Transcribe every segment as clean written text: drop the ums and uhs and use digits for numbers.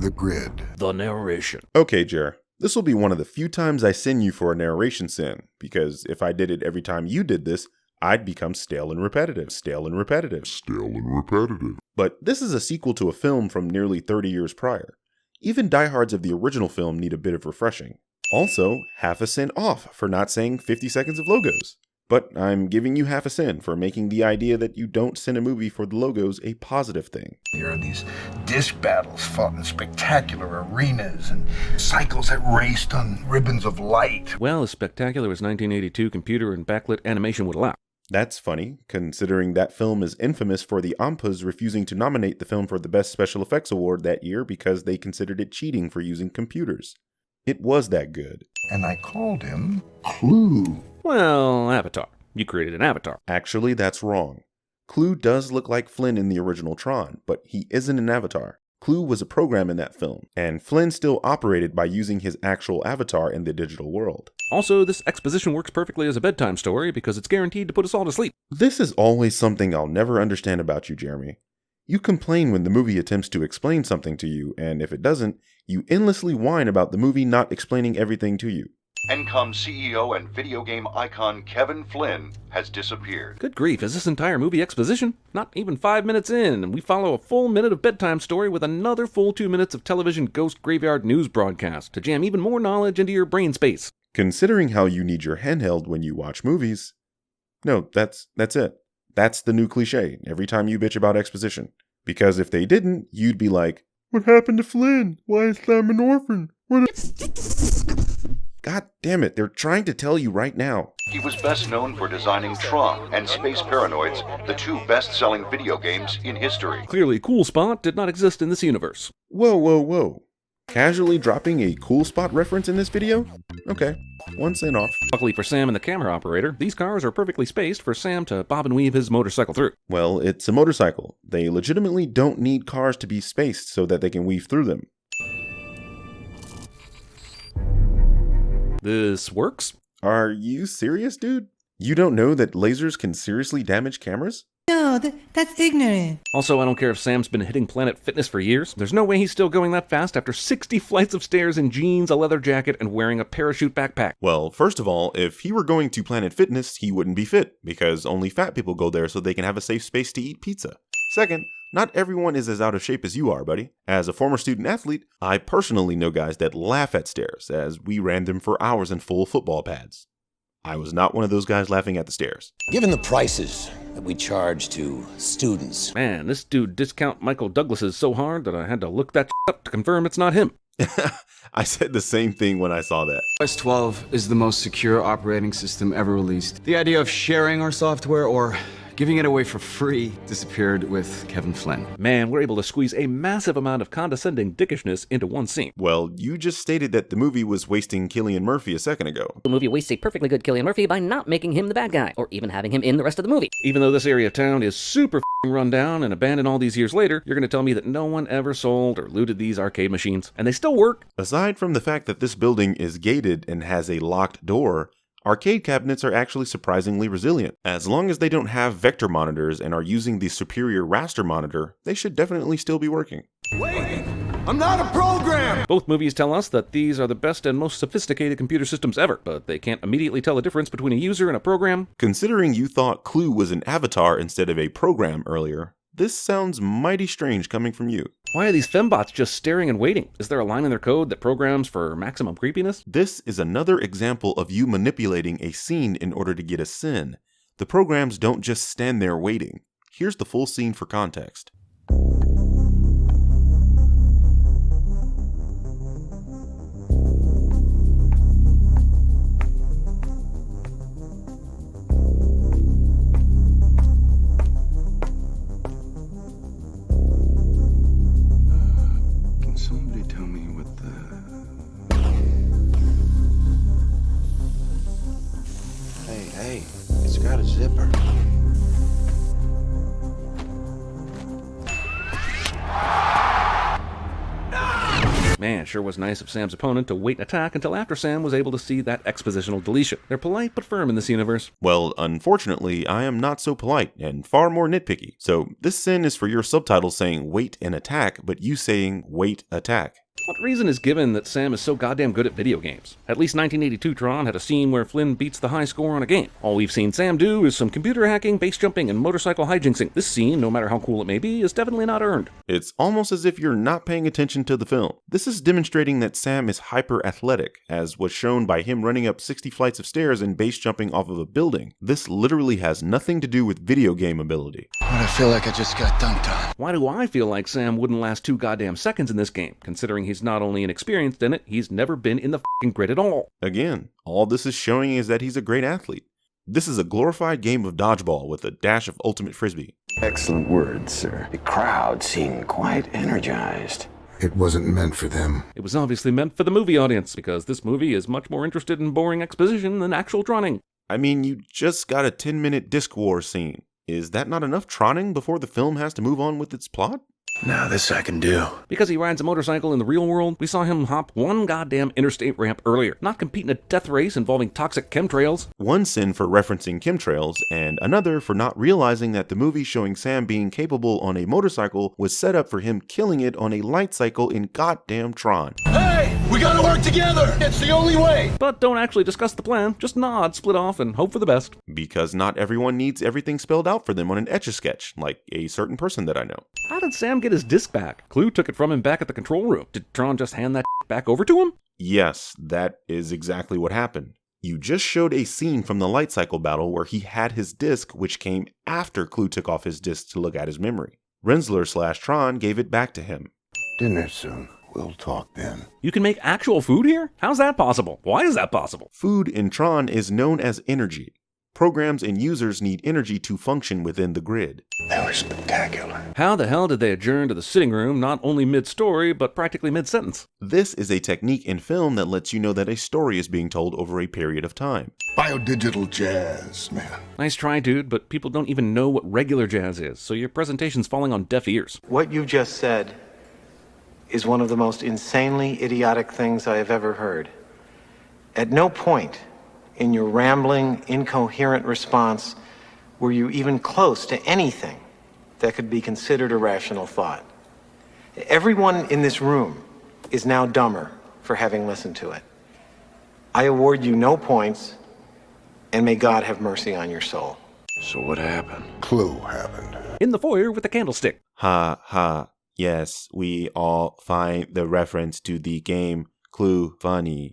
The grid. The narration. Okay, Jer. This will be one of the few times I sin you for a narration sin, because if I did it every time you did this, I'd become stale and repetitive. But this is a sequel to a film from nearly 30 years prior. Even diehards of the original film need a bit of refreshing. Also, half a sin off for not saying 50 seconds of logos. But I'm giving you half a sin for making the idea that you don't sin a movie for the logos a positive thing. There are these disc battles fought in spectacular arenas and cycles that raced on ribbons of light. Well, as spectacular as 1982 computer and backlit animation would allow. That's funny, considering that film is infamous for the AMPAs refusing to nominate the film for the Best Special Effects Award that year because they considered it cheating for using computers. It was that good. And I called him Clue. Well, Avatar. You created an avatar. Actually, that's wrong. Clue does look like Flynn in the original Tron, but he isn't an avatar. Clue was a program in that film, and Flynn still operated by using his actual avatar in the digital world. Also, this exposition works perfectly as a bedtime story because it's guaranteed to put us all to sleep. This is always something I'll never understand about you, Jeremy. You complain when the movie attempts to explain something to you, and if it doesn't, you endlessly whine about the movie not explaining everything to you. Encom CEO and video game icon Kevin Flynn has disappeared. Good grief, is this entire movie exposition? Not even 5 minutes in, and we follow a full minute of bedtime story with another full 2 minutes of television ghost graveyard news broadcast to jam even more knowledge into your brain space. Considering how you need your handheld when you watch movies. No, that's it. That's the new cliche every time you bitch about exposition. Because if they didn't, you'd be like, "What happened to Flynn? Why is Sam an orphan? God damn it, they're trying to tell you right now." He was best known for designing Tron and Space Paranoids, the two best-selling video games in history. Clearly, Cool Spot did not exist in this universe. Whoa. Casually dropping a Cool Spot reference in this video? Okay, one sin off. Luckily for Sam and the camera operator, these cars are perfectly spaced for Sam to bob and weave his motorcycle through. Well, it's a motorcycle. They legitimately don't need cars to be spaced so that they can weave through them. This works? Are you serious, dude? You don't know that lasers can seriously damage cameras? No, that's ignorant. Also, I don't care if Sam's been hitting Planet Fitness for years. There's no way he's still going that fast after 60 flights of stairs in jeans, a leather jacket, and wearing a parachute backpack. Well, first of all, if he were going to Planet Fitness, he wouldn't be fit, because only fat people go there so they can have a safe space to eat pizza. Second, not everyone is as out of shape as you are, buddy. As a former student athlete, I personally know guys that laugh at stairs, as we ran them for hours in full football pads. I was not one of those guys laughing at the stairs. Given the prices that we charge to students. Man, this dude discount Michael Douglas's so hard that I had to look that up to confirm it's not him. I said the same thing when I saw that. OS 12 is the most secure operating system ever released. The idea of sharing our software or giving it away for free disappeared with Kevin Flynn. Man, we're able to squeeze a massive amount of condescending dickishness into one scene. Well, you just stated that the movie was wasting Cillian Murphy a second ago. The movie wastes a perfectly good Cillian Murphy by not making him the bad guy, or even having him in the rest of the movie. Even though this area of town is super f***ing run down and abandoned all these years later, you're going to tell me that no one ever sold or looted these arcade machines, and they still work? Aside from the fact that this building is gated and has a locked door, arcade cabinets are actually surprisingly resilient. As long as they don't have vector monitors and are using the superior raster monitor, they should definitely still be working. Wait! I'm not a program! Both movies tell us that these are the best and most sophisticated computer systems ever, but they can't immediately tell the difference between a user and a program. Considering you thought Clue was an avatar instead of a program earlier, this sounds mighty strange coming from you. Why are these fembots just staring and waiting? Is there a line in their code that programs for maximum creepiness? This is another example of you manipulating a scene in order to get a sin. The programs don't just stand there waiting. Here's the full scene for context. Hey, it's got a zipper. Man, sure was nice of Sam's opponent to wait attack until after Sam was able to see that expositional deletion. They're polite but firm in this universe. Well, unfortunately, I am not so polite and far more nitpicky. So this sin is for your subtitles saying wait and attack, but you saying wait attack. What reason is given that Sam is so goddamn good at video games? At least 1982 Tron had a scene where Flynn beats the high score on a game. All we've seen Sam do is some computer hacking, base jumping, and motorcycle hijinksing. This scene, no matter how cool it may be, is definitely not earned. It's almost as if you're not paying attention to the film. This is demonstrating that Sam is hyper-athletic, as was shown by him running up 60 flights of stairs and base jumping off of a building. This literally has nothing to do with video game ability. I feel like I just got dunked on. Why do I feel like Sam wouldn't last 2 goddamn seconds in this game, considering he's not only inexperienced in it, he's never been in the f***ing grid at all? Again, all this is showing is that he's a great athlete. This is a glorified game of dodgeball with a dash of ultimate frisbee. Excellent words, sir. The crowd seemed quite energized. It wasn't meant for them. It was obviously meant for the movie audience, because this movie is much more interested in boring exposition than actual troning. I mean, you just got a 10-minute disc war scene. Is that not enough troning before the film has to move on with its plot? Now this I can do. Because he rides a motorcycle in the real world, we saw him hop one goddamn interstate ramp earlier, not compete in a death race involving toxic chemtrails. One sin for referencing chemtrails, and another for not realizing that the movie showing Sam being capable on a motorcycle was set up for him killing it on a light cycle in goddamn Tron. Hey, we gotta work together. It's the only way. But don't actually discuss the plan, just nod, split off, and hope for the best. Because not everyone needs everything spelled out for them on an Etch-a-Sketch, like a certain person that I know. How did Sam get his disc back? Clue took it from him back at the control room. Did Tron just hand that back over to him? Yes, that is exactly what happened. You just showed a scene from the light cycle battle where he had his disc, which came after Clue took off his disc to look at his memory. Rensler/Tron gave it back to him. Dinner soon. We'll talk then. You can make actual food here? How's that possible? Why is that possible? Food in Tron is known as energy. Programs and users need energy to function within the grid. That was spectacular. How the hell did they adjourn to the sitting room not only mid-story, but practically mid-sentence? This is a technique in film that lets you know that a story is being told over a period of time. Biodigital jazz, man. Nice try, dude, but people don't even know what regular jazz is, so your presentation's falling on deaf ears. What you just said is one of the most insanely idiotic things I have ever heard. At no point in your rambling, incoherent response were you even close to anything that could be considered a rational thought. Everyone in this room is now dumber for having listened to it. I award you no points, and may God have mercy on your soul. So what happened? Clue happened. In the foyer with the candlestick. Ha ha. Yes, we all find the reference to the game Clue funny.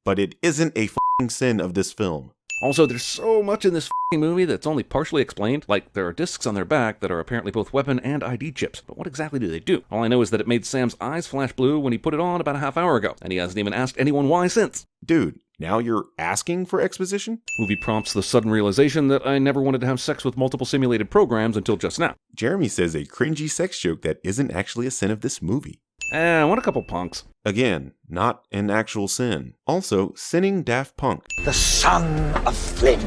But it isn't a f***ing sin of this film. Also, there's so much in this f***ing movie that's only partially explained. Like, there are discs on their back that are apparently both weapon and ID chips. But what exactly do they do? All I know is that it made Sam's eyes flash blue when he put it on about a half hour ago, and he hasn't even asked anyone why since. Dude, now you're asking for exposition? Movie prompts the sudden realization that I never wanted to have sex with multiple simulated programs until just now. Jeremy says a cringy sex joke that isn't actually a sin of this movie. What a couple punks. Again, not an actual sin. Also, sinning Daft Punk. The son of Flynn.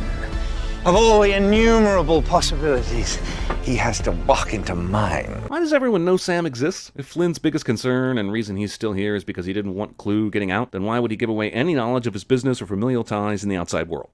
Of all the innumerable possibilities, he has to walk into mine. Why does everyone know Sam exists? If Flynn's biggest concern and reason he's still here is because he didn't want Clue getting out, then why would he give away any knowledge of his business or familial ties in the outside world?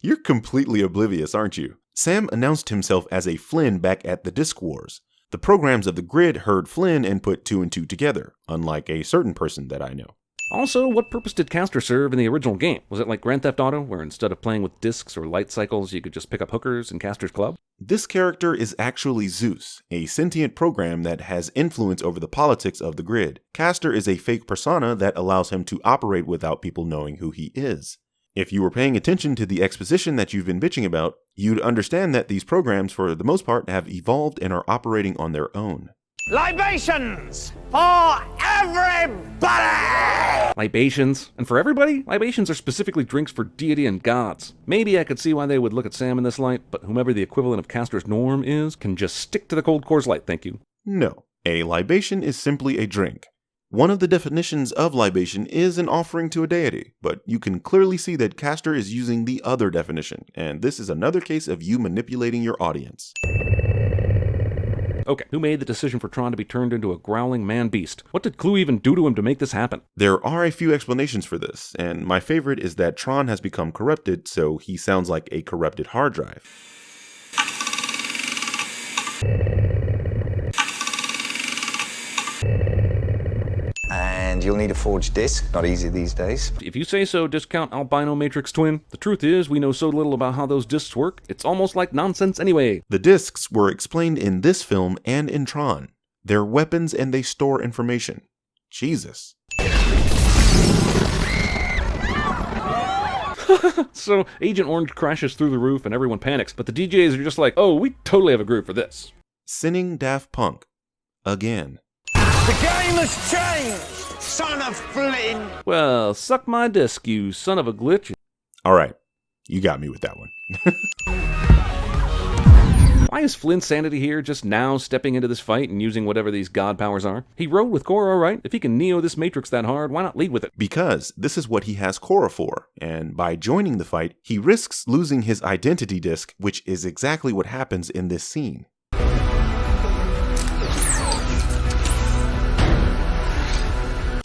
You're completely oblivious, aren't you? Sam announced himself as a Flynn back at the Disc Wars. The programs of the grid heard Flynn and put 2 and 2 together, unlike a certain person that I know. Also, what purpose did Castor serve in the original game? Was it like Grand Theft Auto, where instead of playing with discs or light cycles, you could just pick up hookers in Castor's club? This character is actually Zeus, a sentient program that has influence over the politics of the grid. Castor is a fake persona that allows him to operate without people knowing who he is. If you were paying attention to the exposition that you've been bitching about, you'd understand that these programs, for the most part, have evolved and are operating on their own. Libations for everybody! Libations? And for everybody? Libations are specifically drinks for deity and gods. Maybe I could see why they would look at Sam in this light, but whomever the equivalent of Castor's norm is can just stick to the cold Coors Light, thank you. No, a libation is simply a drink. One of the definitions of libation is an offering to a deity, but you can clearly see that Castor is using the other definition, and this is another case of you manipulating your audience. Okay, who made the decision for Tron to be turned into a growling man-beast? What did Clue even do to him to make this happen? There are a few explanations for this, and my favorite is that Tron has become corrupted, so he sounds like a corrupted hard drive. And you'll need a forged disc. Not easy these days. If you say so, discount albino matrix twin. The truth is, we know so little about how those discs work, it's almost like nonsense anyway. The discs were explained in this film and in Tron. They're weapons and they store information. Jesus. So, Agent Orange crashes through the roof and everyone panics, but the DJs are just like, oh, we totally have a groove for this. Sinning Daft Punk. Again. The game has changed, son of Flynn! Well, suck my disc, you son of a glitch. Alright, you got me with that one. Why is Flynn's sanity here just now stepping into this fight and using whatever these god powers are? He rode with Korra, alright? If he can Neo this Matrix that hard, why not lead with it? Because this is what he has Korra for, and by joining the fight, he risks losing his identity disc, which is exactly what happens in this scene.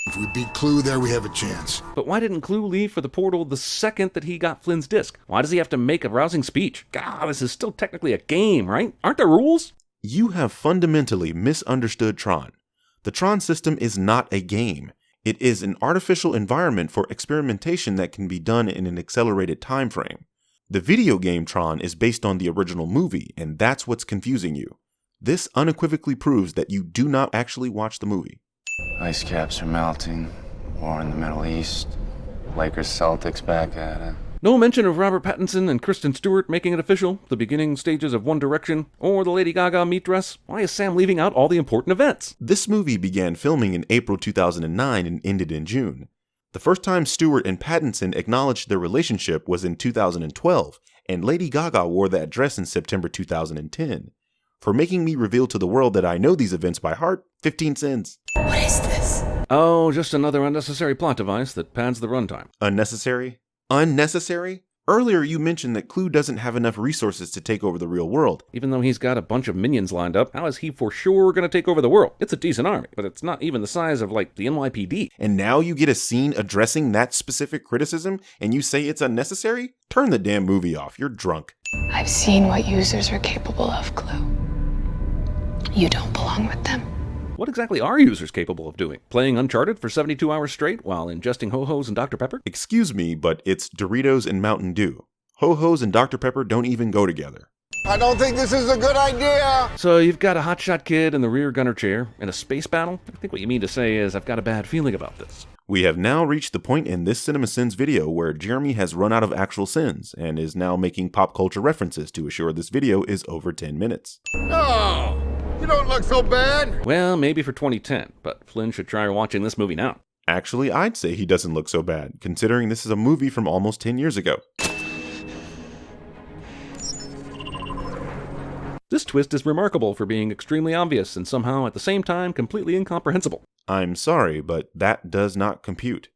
If we beat Clue there, we have a chance. But why didn't Clue leave for the portal the second that he got Flynn's disc? Why does he have to make a rousing speech? God, this is still technically a game, right? Aren't there rules? You have fundamentally misunderstood Tron. The Tron system is not a game. It is an artificial environment for experimentation that can be done in an accelerated time frame. The video game Tron is based on the original movie, and that's what's confusing you. This unequivocally proves that you do not actually watch the movie. Ice caps are melting. War in the Middle East. Lakers Celtics back at it. No mention of Robert Pattinson and Kristen Stewart making it official, the beginning stages of One Direction, or the Lady Gaga meat dress. Why is Sam leaving out all the important events? This movie began filming in April 2009 and ended in June. The first time Stewart and Pattinson acknowledged their relationship was in 2012, and Lady Gaga wore that dress in September 2010. For making me reveal to the world that I know these events by heart, 15 cents. What is this? Oh, just another unnecessary plot device that pads the runtime. Unnecessary? Unnecessary? Earlier you mentioned that Clue doesn't have enough resources to take over the real world. Even though he's got a bunch of minions lined up, how is he for sure going to take over the world? It's a decent army, but it's not even the size of, like, the NYPD. And now you get a scene addressing that specific criticism, and you say it's unnecessary? Turn the damn movie off, you're drunk. I've seen what users are capable of, Clue. You don't belong with them. What exactly are users capable of doing? Playing Uncharted for 72 hours straight while ingesting Ho-Hos and Dr. Pepper? Excuse me, but it's Doritos and Mountain Dew. Ho-Hos and Dr. Pepper don't even go together. I don't think this is a good idea! So you've got a hotshot kid in the rear gunner chair in a space battle? I think what you mean to say is I've got a bad feeling about this. We have now reached the point in this CinemaSins video where Jeremy has run out of actual sins and is now making pop culture references to assure this video is over 10 minutes. No! You don't look so bad! Well, maybe for 2010, but Flynn should try watching this movie now. Actually, I'd say he doesn't look so bad, considering this is a movie from almost 10 years ago. This twist is remarkable for being extremely obvious and somehow at the same time completely incomprehensible. I'm sorry, but that does not compute.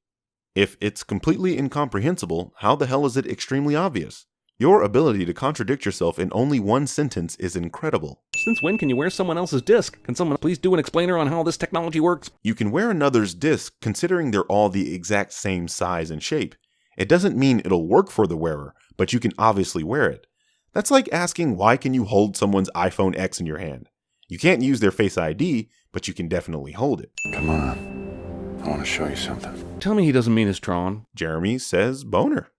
If it's completely incomprehensible, how the hell is it extremely obvious? Your ability to contradict yourself in only one sentence is incredible. Since when can you wear someone else's disc? Can someone please do an explainer on how this technology works? You can wear another's disc considering they're all the exact same size and shape. It doesn't mean it'll work for the wearer, but you can obviously wear it. That's like asking why can you hold someone's iPhone X in your hand? You can't use their Face ID, but you can definitely hold it. Come on. I want to show you something. Tell me he doesn't mean his Tron. Jeremy says boner.